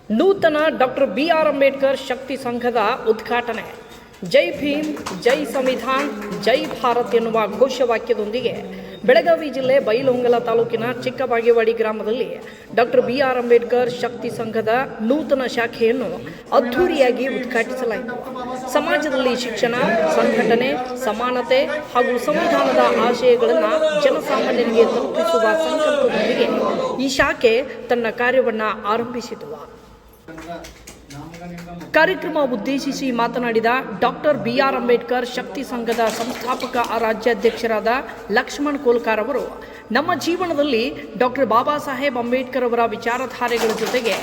ನೂತನ doctor BR Ambedkar ಶಕ್ತಿ ಸಂಘದ ಉದ್ಘಾಟನೆ. ಜೈ ಭೀಮ್, ಜೈ ಸಂವಿಧಾನ್, ಜೈ ಭಾರತ್ ಎನ್ನುವ ಘೋಷವಾಕ್ಯದೊಂದಿಗೆ ಬೆಳಗಾವಿ ಜಿಲ್ಲೆ ಬೈಲಹೊಂಗಲ ತಾಲೂಕಿನ ಚಿಕ್ಕಬಾಗೇವಾಡಿ ಗ್ರಾಮದಲ್ಲಿ ಡಾಕ್ಟರ್ BR ಅಂಬೇಡ್ಕರ್ ಶಕ್ತಿ ಸಂಘದ ನೂತನ ಶಾಖೆಯನ್ನು ಅದ್ಧೂರಿಯಾಗಿ ಉದ್ಘಾಟಿಸಲಾಯಿತು. ಸಮಾಜದಲ್ಲಿ ಶಿಕ್ಷಣ, ಸಂಘಟನೆ, ಸಮಾನತೆ ಹಾಗೂ ಸಂವಿಧಾನದ ಆಶಯಗಳನ್ನು ಜನಸಾಮಾನ್ಯರಿಗೆ ತಲುಪಿಸುವ ಸಂಕಲ್ಪದೊಂದಿಗೆ ಈ ಶಾಖೆ ತನ್ನ ಕಾರ್ಯವನ್ನು ಆರಂಭಿಸಿತು. ಕಾರ್ಯಕ್ರಮ ಉದ್ದೇಶಿಸಿ ಮಾತನಾಡಿದ ಡಾಕ್ಟರ್ BR ಅಂಬೇಡ್ಕರ್ ಶಕ್ತಿ ಸಂಘದ ಸಂಸ್ಥಾಪಕ ರಾಜ್ಯಾಧ್ಯಕ್ಷರಾದ ಲಕ್ಷ್ಮಣ್ ಕೋಲ್ಕಾರ್ ಅವರು, ನಮ್ಮ ಜೀವನದಲ್ಲಿ ಡಾಕ್ಟರ್ ಬಾಬಾ ಸಾಹೇಬ್ ಅಂಬೇಡ್ಕರ್ ಅವರ ವಿಚಾರಧಾರೆಗಳ ಜೊತೆಗೆ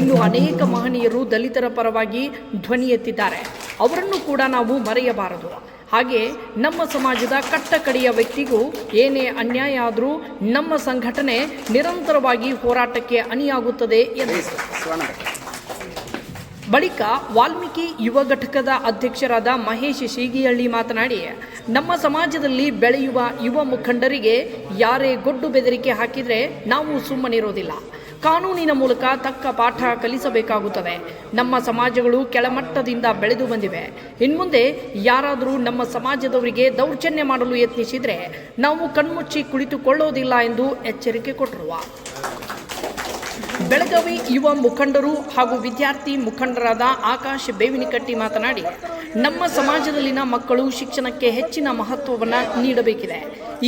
ಇನ್ನೂ ಅನೇಕ ಮಹನೀಯರು ದಲಿತರ ಪರವಾಗಿ ಧ್ವನಿ ಎತ್ತಿದ್ದಾರೆ. ಅವರನ್ನು ಕೂಡ ನಾವು ಮರೆಯಬಾರದು. ಹಾಗೆ ನಮ್ಮ ಸಮಾಜದ ಕಟ್ಟಕಡೆಯ ವ್ಯಕ್ತಿಗೂ ಏನೇ ಅನ್ಯಾಯ ಆದರೂ ನಮ್ಮ ಸಂಘಟನೆ ನಿರಂತರವಾಗಿ ಹೋರಾಟಕ್ಕೆ ಅಣಿಯಾಗುತ್ತದೆ ಎಂದರು. ಬಳಿಕ ವಾಲ್ಮೀಕಿ ಯುವ ಘಟಕದ ಅಧ್ಯಕ್ಷರಾದ ಮಹೇಶ್ ಶೀಗಿಹಳ್ಳಿ ಮಾತನಾಡಿ, ನಮ್ಮ ಸಮಾಜದಲ್ಲಿ ಬೆಳೆಯುವ ಯುವ ಮುಖಂಡರಿಗೆ ಯಾರೇ ಗೊಡ್ಡು ಬೆದರಿಕೆ ಹಾಕಿದರೆ ನಾವು ಸುಮ್ಮನಿರೋದಿಲ್ಲ. ಕಾನೂನಿನ ಮೂಲಕ ತಕ್ಕ ಪಾಠ ಕಲಿಸಬೇಕಾಗುತ್ತದೆ. ನಮ್ಮ ಸಮಾಜಗಳು ಕೆಳಮಟ್ಟದಿಂದ ಬೆಳೆದು ಬಂದಿವೆ. ಇನ್ಮುಂದೆ ಯಾರಾದರೂ ನಮ್ಮ ಸಮಾಜದವರಿಗೆ ದೌರ್ಜನ್ಯ ಮಾಡಲು ಯತ್ನಿಸಿದರೆ ನಾವು ಕಣ್ಮುಚ್ಚಿ ಕುಳಿತುಕೊಳ್ಳೋದಿಲ್ಲ ಎಂದು ಎಚ್ಚರಿಕೆ ಕೊಟ್ಟರು. ಬೆಳಗಾವಿ ಯುವ ಮುಖಂಡರು ಹಾಗೂ ವಿದ್ಯಾರ್ಥಿ ಮುಖಂಡರಾದ ಆಕಾಶ್ ಬೇವಿನಕಟ್ಟಿ ಮಾತನಾಡಿ, ನಮ್ಮ ಸಮಾಜದಲ್ಲಿನ ಮಕ್ಕಳು ಶಿಕ್ಷಣಕ್ಕೆ ಹೆಚ್ಚಿನ ಮಹತ್ವವನ್ನು ನೀಡಬೇಕಿದೆ.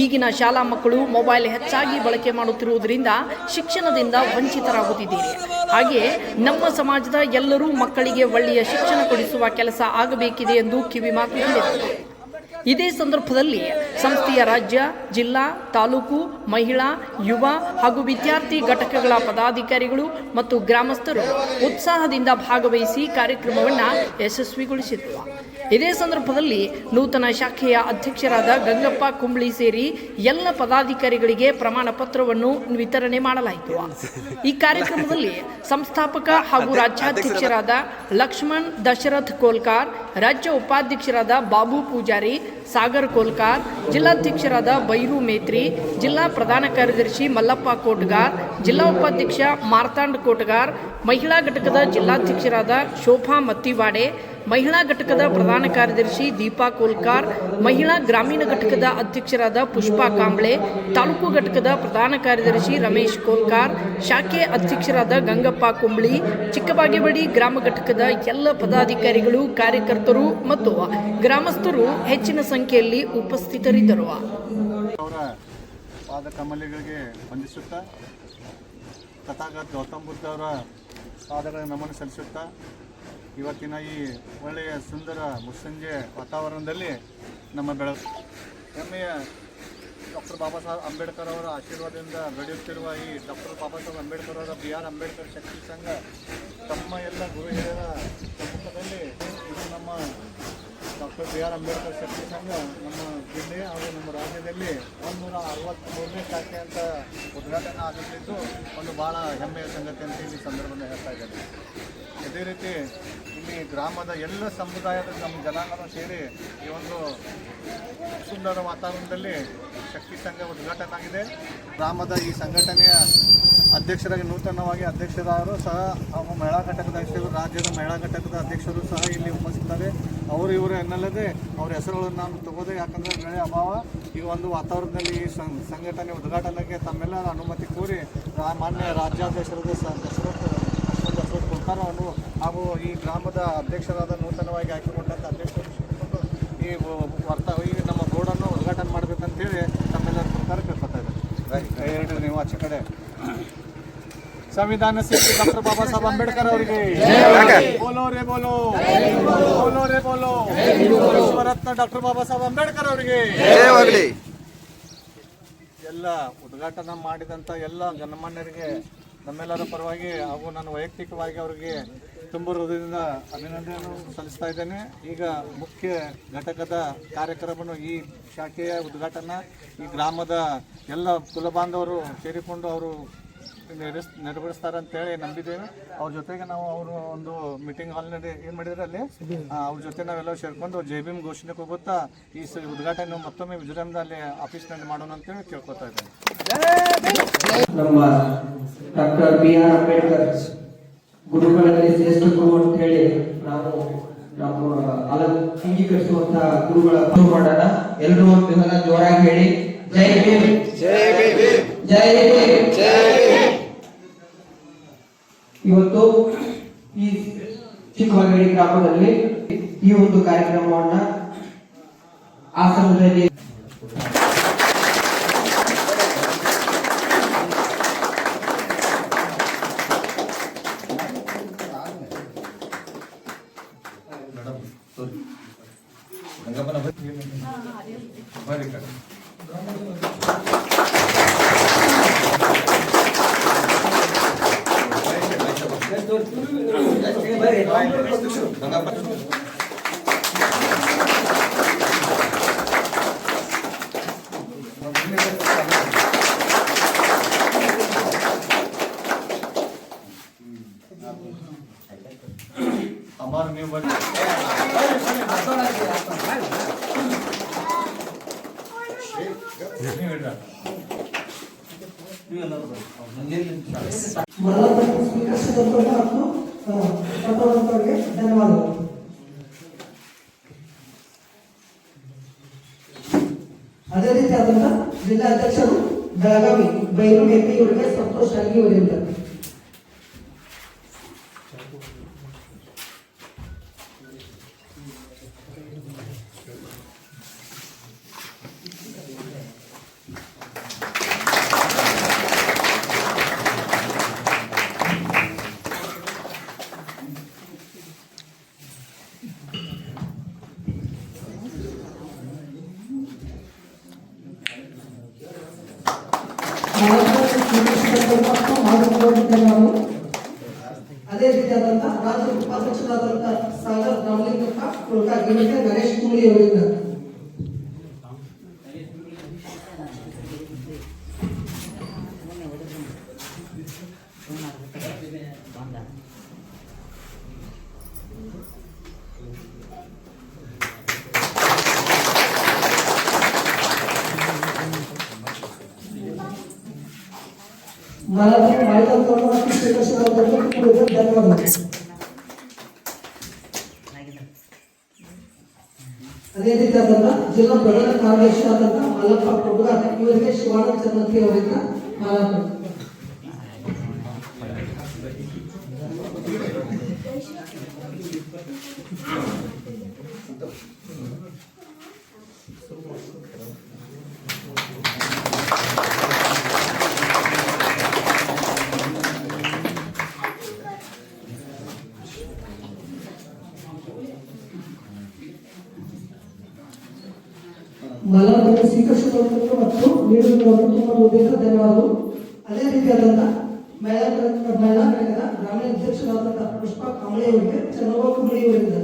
ಈಗಿನ ಶಾಲಾ ಮಕ್ಕಳು ಮೊಬೈಲ್ ಹೆಚ್ಚಾಗಿ ಬಳಕೆ ಮಾಡುತ್ತಿರುವುದರಿಂದ ಶಿಕ್ಷಣದಿಂದ ವಂಚಿತರಾಗುತ್ತಿದ್ದೀರಿ. ಹಾಗೆಯೇ ನಮ್ಮ ಸಮಾಜದ ಎಲ್ಲರೂ ಮಕ್ಕಳಿಗೆ ಒಳ್ಳೆಯ ಶಿಕ್ಷಣ ಕೊಡಿಸುವ ಕೆಲಸ ಆಗಬೇಕಿದೆ ಎಂದು ಕಿವಿಮಾತು ಹೇಳಿದರು. ಇದೇ ಸಂದರ್ಭದಲ್ಲಿ ಸಂಸ್ಥೆಯ ರಾಜ್ಯ, ಜಿಲ್ಲಾ, ತಾಲೂಕು, ಮಹಿಳಾ, ಯುವ ಹಾಗೂ ವಿದ್ಯಾರ್ಥಿ ಘಟಕಗಳ ಪದಾಧಿಕಾರಿಗಳು ಮತ್ತು ಗ್ರಾಮಸ್ಥರು ಉತ್ಸಾಹದಿಂದ ಭಾಗವಹಿಸಿ ಕಾರ್ಯಕ್ರಮವನ್ನು ಯಶಸ್ವಿಗೊಳಿಸಿದರು. ಇದೇ ಸಂದರ್ಭದಲ್ಲಿ ನೂತನ ಶಾಖೆಯ ಅಧ್ಯಕ್ಷರಾದ ಗಂಗಪ್ಪ ಕುಂಬಳಿ ಸೇರಿ ಎಲ್ಲ ಪದಾಧಿಕಾರಿಗಳಿಗೆ ಪ್ರಮಾಣ ಪತ್ರವನ್ನು ವಿತರಣೆ ಮಾಡಲಾಯಿತು. ಈ ಕಾರ್ಯಕ್ರಮದಲ್ಲಿ ಸಂಸ್ಥಾಪಕ ಹಾಗೂ ರಾಜ್ಯಾಧ್ಯಕ್ಷರಾದ ಲಕ್ಷ್ಮಣ್ ದಶರಥ್ ಕೋಲ್ಕಾರ್, ರಾಜ್ಯ ಉಪಾಧ್ಯಕ್ಷರಾದ ಬಾಬು ಪೂಜಾರಿ, ಸಾಗರ್ ಕೋಲ್ಕಾರ್, ಜಿಲ್ಲಾಧ್ಯಕ್ಷರಾದ ಬೈರು ಮೇತ್ರಿ, ಜಿಲ್ಲಾ ಪ್ರಧಾನ ಕಾರ್ಯದರ್ಶಿ ಮಲ್ಲಪ್ಪ ಕೋಟ್ಗಾರ್, ಜಿಲ್ಲಾ ಉಪಾಧ್ಯಕ್ಷ ಮಾರ್ತಾಂಡ್ ಕೋಟ್ಗಾರ್, ಮಹಿಳಾ ಘಟಕದ ಜಿಲ್ಲಾಧ್ಯಕ್ಷರಾದ ಶೋಭಾ ಮತ್ತಿವಾಡೆ, ಮಹಿಳಾ ಘಟಕದ ಪ್ರಧಾನ ಕಾರ್ಯದರ್ಶಿ ದೀಪಾ ಕೋಲ್ಕಾರ್, ಮಹಿಳಾ ಗ್ರಾಮೀಣ ಘಟಕದ ಅಧ್ಯಕ್ಷರಾದ ಪುಷ್ಪಾ ಕಾಂಬ್ಳೆ, ತಾಲೂಕು ಘಟಕದ ಪ್ರಧಾನ ಕಾರ್ಯದರ್ಶಿ ರಮೇಶ್ ಕೋಲ್ಕಾರ್, ಶಾಖೆ ಅಧ್ಯಕ್ಷರಾದ ಗಂಗಪ್ಪ ಕುಂಬಳಿ, ಚಿಕ್ಕಬಾಗೇವಾಡಿ ಗ್ರಾಮ ಘಟಕದ ಎಲ್ಲ ಪದಾಧಿಕಾರಿಗಳು, ಕಾರ್ಯಕರ್ತರು ಮತ್ತು ಗ್ರಾಮಸ್ಥರು ಹೆಚ್ಚಿನ ಸಂಖ್ಯೆಯಲ್ಲಿ ಉಪಸ್ಥಿತರಿದ್ದರು. ಅವರ ಪಾದಕಮಲಗಳಿಗೆ ವಂದಿಸುತ್ತಾ, ತಥಾಗತ ಗೌತಮ್ ಬುದ್ಧ ಅವರ ಪಾದಗಳ ನಮನ ಸಲ್ಲಿಸುತ್ತಾ, ಇವತ್ತಿನ ಈ ಒಳ್ಳೆಯ ಸುಂದರ ಮುಸ್ಸಂಜೆ ವಾತಾವರಣದಲ್ಲಿ ನಮ್ಮ ಹೆಮ್ಮೆಯ ಡಾಕ್ಟರ್ ಬಾಬಾ ಸಾಹೇಬ್ ಅಂಬೇಡ್ಕರ್ ಅವರ ಆಶೀರ್ವಾದದಿಂದ ಬೆಳೆಯುತ್ತಿರುವ ಈ ಡಾಕ್ಟರ್ ಬಾಬಾ ಸಾಹೇಬ್ ಅಂಬೇಡ್ಕರ್ ಅವರ BR ಅಂಬೇಡ್ಕರ್ ಶಕ್ತಿ ಸಂಘ ತಮ್ಮ ಎಲ್ಲ ಗುರು ಹಿರಿಯರ ಸಮ್ಮುಖದಲ್ಲಿ ಇದು ನಮ್ಮ ಡಾಕ್ಟರ್ BR ಅಂಬೇಡ್ಕರ್ ಶಕ್ತಿ ಸಂಘ ನಮ್ಮ ಜಿಲ್ಲೆ ಹಾಗೂ ನಮ್ಮ ರಾಜ್ಯದಲ್ಲಿ 163ನೇ ಶಾಖೆ ಅಂತ ಉದ್ಘಾಟನೆ ಆಗಲಿದ್ದು ಒಂದು ಭಾಳ ಹೆಮ್ಮೆಯ ಸಂಗತಿ ಅಂತ ಈ ಸಂದರ್ಭದಲ್ಲಿ ಹೇಳ್ತಾ ಇದ್ದಾರೆ. ಇದೇ ರೀತಿ ಇಲ್ಲಿ ಗ್ರಾಮದ ಎಲ್ಲ ಸಮುದಾಯದ ನಮ್ಮ ಜನಾಂಗನೂ ಸೇರಿ ಈ ಒಂದು ಸುಂದರ ವಾತಾವರಣದಲ್ಲಿ ಶಕ್ತಿ ಸಂಘ ಉದ್ಘಾಟನೆ ಆಗಿದೆ. ಗ್ರಾಮದ ಈ ಸಂಘಟನೆಯ ಅಧ್ಯಕ್ಷರಾಗಿ ನೂತನವಾಗಿ ಅಧ್ಯಕ್ಷರಾದರು ಸಹ ಹಾಗೂ ಮಹಿಳಾ ಘಟಕದ ಅಧ್ಯಕ್ಷರು, ರಾಜ್ಯದ ಮಹಿಳಾ ಘಟಕದ ಅಧ್ಯಕ್ಷರು ಸಹ ಇಲ್ಲಿ ಉಪಸ್ಥಿತರಿದ್ದಾರೆ. ಅವರು ಇವರು ಎನ್ನಲ್ಲದೆ ಅವ್ರ ಹೆಸರುಗಳನ್ನು ನಾನು ತಗೋದೆ, ಯಾಕಂದರೆ ಬೆಳೆ ಅಭಾವ. ಈ ಒಂದು ವಾತಾವರಣದಲ್ಲಿ ಈ ಸಂಘಟನೆ ಉದ್ಘಾಟನೆಗೆ ತಮ್ಮೆಲ್ಲರ ಅನುಮತಿ ಕೋರಿ ಮಾನ್ಯ ರಾಜ್ಯಾಧ್ಯಕ್ಷರಾದ ದಶರಥ್ ಕೋಲ್ಕಾರ್ ಅವರು ಹಾಗೂ ಈ ಗ್ರಾಮದ ಅಧ್ಯಕ್ಷರಾದ ನೂತನವಾಗಿ ಆಯ್ಕೆಗೊಂಡಂಥ ಅಧ್ಯಕ್ಷರು ಈ ನಮ್ಮ ಬೋರ್ಡನ್ನು ಉದ್ಘಾಟನೆ ಮಾಡಬೇಕಂತೇಳಿ ತಮ್ಮೆಲ್ಲರ ಪ್ರಕಾರ ಕೇಳ್ಕೊತಾ ಇದ್ದಾರೆ. ಹೇಳ್ರಿ ನೀವು ಆಚೆ ಕಡೆ. ಸಂವಿಧಾನ ಶಿಲ್ಪಿ ಡಾಕ್ಟರ್ ಬಾಬಾ ಸಾಹೇಬ್ ಅಂಬೇಡ್ಕರ್ ಅವರಿಗೆ ಬೋಲೋ ರೇ ಬೋಲೋ, ಬೋಲೋ ರೇ ಬೋಲೋ. ವಿಶ್ವರತ್ನ ಡಾಕ್ಟರ್ ಬಾಬಾ ಸಾಹೇಬ್ ಅಂಬೇಡ್ಕರ್ ಅವರಿಗೆ. ಎಲ್ಲ ಉದ್ಘಾಟನೆ ಮಾಡಿದಂಥ ಎಲ್ಲ ಗಣ್ಯಮಾನ್ಯರಿಗೆ ನಮ್ಮೆಲ್ಲರ ಪರವಾಗಿ ಹಾಗೂ ನಾನು ವೈಯಕ್ತಿಕವಾಗಿ ಅವರಿಗೆ ತುಂಬ ಹೃದಯದಿಂದ ಅಭಿನಂದನೆಯನ್ನು ಸಲ್ಲಿಸ್ತಾ ಇದ್ದೇನೆ. ಈಗ ಮುಖ್ಯ ಘಟಕದ ಕಾರ್ಯಕ್ರಮವನ್ನು ಈ ಶಾಖೆಯ ಉದ್ಘಾಟನಾ ಈ ಗ್ರಾಮದ ಎಲ್ಲ ಕುಲಬಾಂಧವರು ಸೇರಿಕೊಂಡು ಅವರು ನೆರವೇರಿಸ್ತಾರೆ ಅಂತೇಳಿ ನಂಬಿದ್ದೇವೆ. ಅವ್ರ ಜೊತೆಗೆ ನಾವು ಅವರು ಒಂದು ಮೀಟಿಂಗ್ ಹಾಲ್ನಲ್ಲಿ ಏನು ಮಾಡಿದ್ರೆ ಅಲ್ಲಿ ಅವ್ರ ಜೊತೆ ನಾವೆಲ್ಲ ಸೇರ್ಕೊಂಡು ಜೈ ಭೀಮ್ ಘೋಷಣೆಗೆ ಹೋಗುತ್ತಾ ಈ ಉದ್ಘಾಟನೆ ಮತ್ತೊಮ್ಮೆ ವಿಜೃಂಭಣೆಯಿಂದ ಅಲ್ಲಿ ಆಫೀಸ್ನಲ್ಲಿ ಮಾಡೋಣ ಅಂತೇಳಿ ಕೇಳ್ಕೊತಾ ಇದ್ದೇನೆ. ನಮ್ಮ ಡಾಕ್ಟರ್ BR ಅಂಬೇಡ್ಕರ್ ಗುರುಗಳಲ್ಲಿ ಶ್ರೇಷ್ಠ ಗುರು ಅಂತ ಹೇಳಿ ನಾವು ನಮ್ಮ ಅಂಗೀಕರಿಸುವಂತಹ ಗುರುಗಳ ಮಾಡೋಣ. ಎಲ್ಲರೂ ಒಂದು ಸಲ ಜೋರಾಗಿ ಹೇಳಿ ಜೈ ಭೀಮ್, ಜೈ ಭೀಮ್, ಜೈ ಭೀಮ್, ಜೈ ಭೀಮ್. ಇವತ್ತು ಈ ಚಿಕ್ಕಮಗಳೂರು ಗ್ರಾಮದಲ್ಲಿ ಈ ಒಂದು ಕಾರ್ಯಕ್ರಮವನ್ನ ಆಶ್ರಮದಲ್ಲಿ ಅಮರ್ ನೀವು ಬನ್ನಿ. ಧನ್ಯವಾದಗಳು. ಅದೇ ರೀತಿ ಆದಂತ ಜಿಲ್ಲಾಧ್ಯಕ್ಷರು ಬೆಳಗಾವಿ ಬೈರು ಎಪಿ ಇವರಿಗೆ ಸಂತೋಷ್ ಅಲ್ಗಿ ಅವರಿಂದ ಅದೇ ರೀತಿಯಾದಂತ ರಾಜ್ಯ ಉಪಾಧ್ಯಕ್ಷರಾದಂತ ಸಾಗರ್ ರಾಮಲಿಂಗಪ್ಪ ಕುಲಕರ್ಣಿ ಇವರಿಗೆ ಗಣೇಶ್ ಕುಮಳಿ ಅವರಿಂದ ಅದೇ ರೀತಿಯಾದಂತ ಜಿಲ್ಲಾ ಪ್ರಧಾನ ಕಾರ್ಯದರ್ಶಿ ಆದಂತ ಮಲ್ಲಪ್ಪ ಕೊಡುಗಾರ ಇವರಿಗೆ ಶಿವಾನಂದ ಚನ್ನಂತಿ ಅವರಿಂದ ಮಾಲಾರ್ಪಣೆ. ಮಾಲಾರ್ಪಣೆ ಸ್ವೀಕರಿಸಿರುವುದಕ್ಕೆ ಮತ್ತು ನೀಡಿರುವುದಕ್ಕೆ ತುಂಬ ಹೃದಯದ ಧನ್ಯವಾದಗಳು. ಅದೇ ರೀತಿಯಾದಂಥ ಮಹಿಳಾ ಘಟಕದ ಗ್ರಾಮೀಣ ಅಧ್ಯಕ್ಷರಾದಂಥ ಪುಷ್ಪಾ ಕಾಂಬಳೆ ಅವರಿಗೆ ಚಂದ್ರಬಾಬು ಕುಂಬಳಿ ಅವರಿಂದ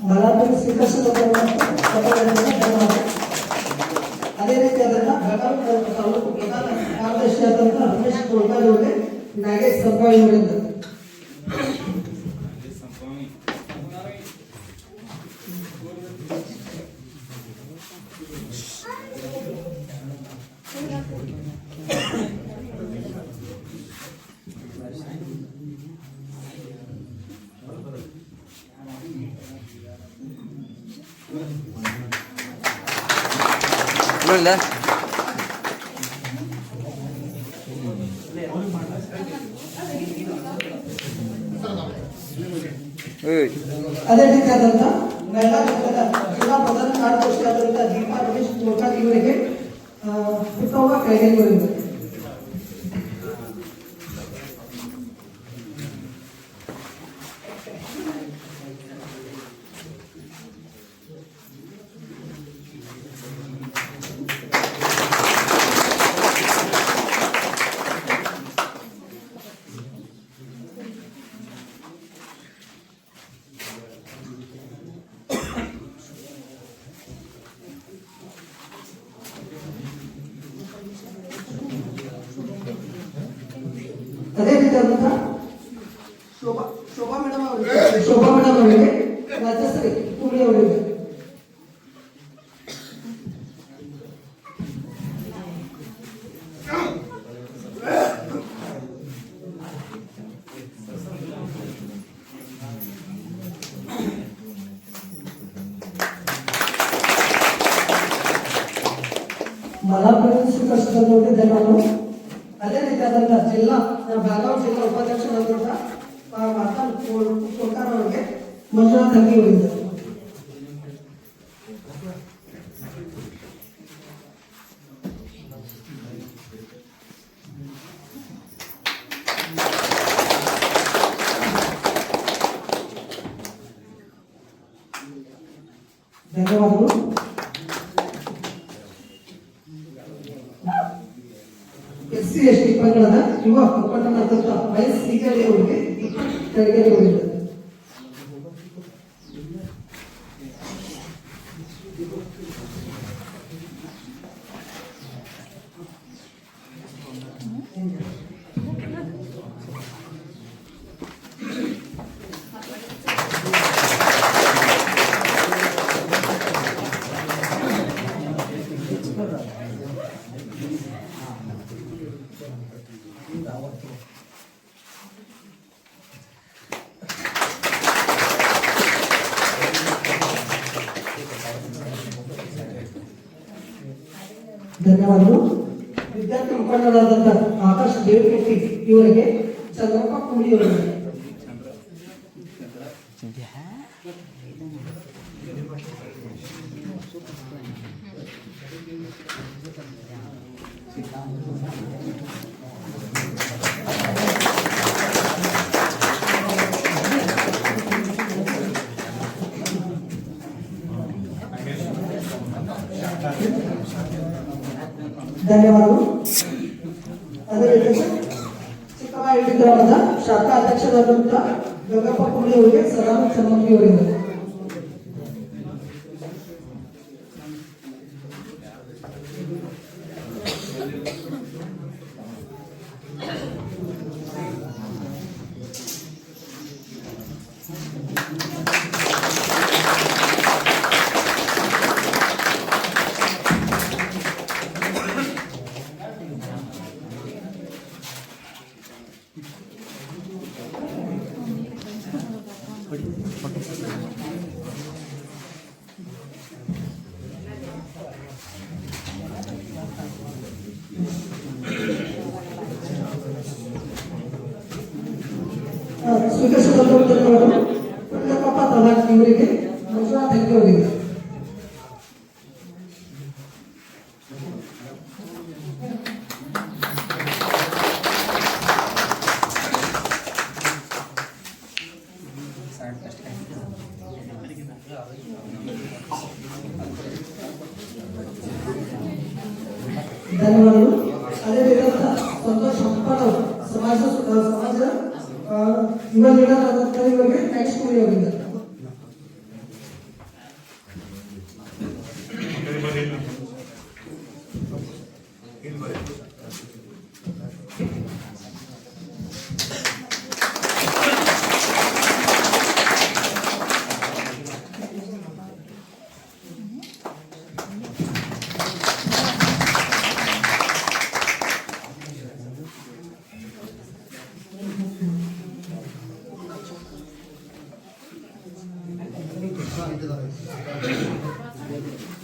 ಮಾಲಾರ್ಪಣೆ ಅದೇ ರೀತಿಯಾದಂಥ ಬೆಳಗಾವಿ ತಾಲೂಕು ಪ್ರಧಾನ ಕಾರ್ಯದರ್ಶಿಯಾದಂಥ ರಮೇಶ್ ಕೋಳ್ಕಾರಿ ಅವರಿಗೆ ನಾಗೇಶ್ ಸಂಪಾಳಿ ಅವರಿಂದ ಅದೇ ರೀತಿಯಾದಂಥ ಮಹಿಳಾ ಘಟಕದ ಜಿಲ್ಲಾ ಪ್ರಧಾನ ಕಾರ್ಯದರ್ಶಿಯಾದಂಥ ದೀಪಾ ರಮೇಶ್ ಕೋಳ್ಕಾರಿ ಇವರಿಗೆ ಪುಟ್ಟವ್ವ ಕೈಗೇರಿ ಅವರಿಂದ ಅದೇ ರೀತಿಯಾದಂತಹ ಶೋಭಾ ಮೇಡಮ್ ಅವರಿಗೆ ರಾಜಶ್ರೀ ಕುಮಳಿ ಅವರಿಗೆ ಮಲಾಪುರದ ಸುಖ ಧನ್ಯವಾದಗಳು. ಅದೇ ರೀತಿಯಾದಂತಹ ಜಿಲ್ಲಾ ಬೆಳಗಾವಿ ಜಿಲ್ಲಾ ಉಪಾಧ್ಯಕ್ಷರಾದಂತಹ ಮಾತಾ ಕೋಲ್ಕರ್ ಅವರಿಗೆ ಮಂಜುನಾಥ್ ತಂಗಿ ಅವರಿಂದ ಧನ್ಯವಾದಗಳು. SC ST ಪಂಗಡದ ಯುವ ಮುಖಂಡರಾದಂಥ ವೈಎಸ್ ಸೀಗಳಿ ಅವರಿಗೆ ತೆರಿಗೆ ಅವರಿಂದ ಧನ್ಯವಾದಗಳು. ವಿದ್ಯಾರ್ಥಿ ಮುಖಂಡರಾದಂಥ ಆಕಾಶ್ ದೇವಕಟ್ಟಿ ಇವರಿಗೆ ಚಂದ್ರಪ್ಪ ಕುಮಳಿ ಅವರಿಗೆ ಧನ್ಯವಾದಗಳು. ಅದೇ ರೀತಿ ಚಿಕ್ಕಬಳ್ಳಾಪುರದ ಶಾಖಾ ಅಧ್ಯಕ್ಷರಾದಂಥ ಗಂಗಪ್ಪ ಕುಮಳಿ ಅವರಿಗೆ ಸದಾನಂದ ಸನ್ಮತಿ ಅವರಿಗೆ ಸ್ವೀಕರಿಸಿದವರು ಪುಟ್ಟಪ್ಪ ತಲಾಕ್ ಇವರಿಗೆ ಮಂಜುನಾಥ್ ತಂಗಿ ಅವರಿಗೆ ಧನ್ಯವಾದಗಳು. ಅದೇ ರೀತಿಯಾದ ಸಂತೋಷ್ ಹಂಪಲ್ ಸಮಾಜದ ಯುವ ಲೀಡರ್ ಇವರಿಗೆ ಥ್ಯಾಂಕ್ಸ್ ಕುಮಳಿ ಅವರಿಗೆ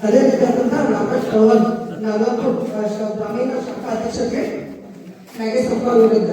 ಅದೇ ರೀತಿಯಾದಂತಹ ರಾಬರ್ಟ್ ಕವನ್ ನಾಗಪುರ ಗ್ರಾಮೀಣ ಶಾಖಾ ಅಧ್ಯಕ್ಷಕ್ಕೆ ನಾಗೇಶಪ್ಪ ಅವರಿಂದ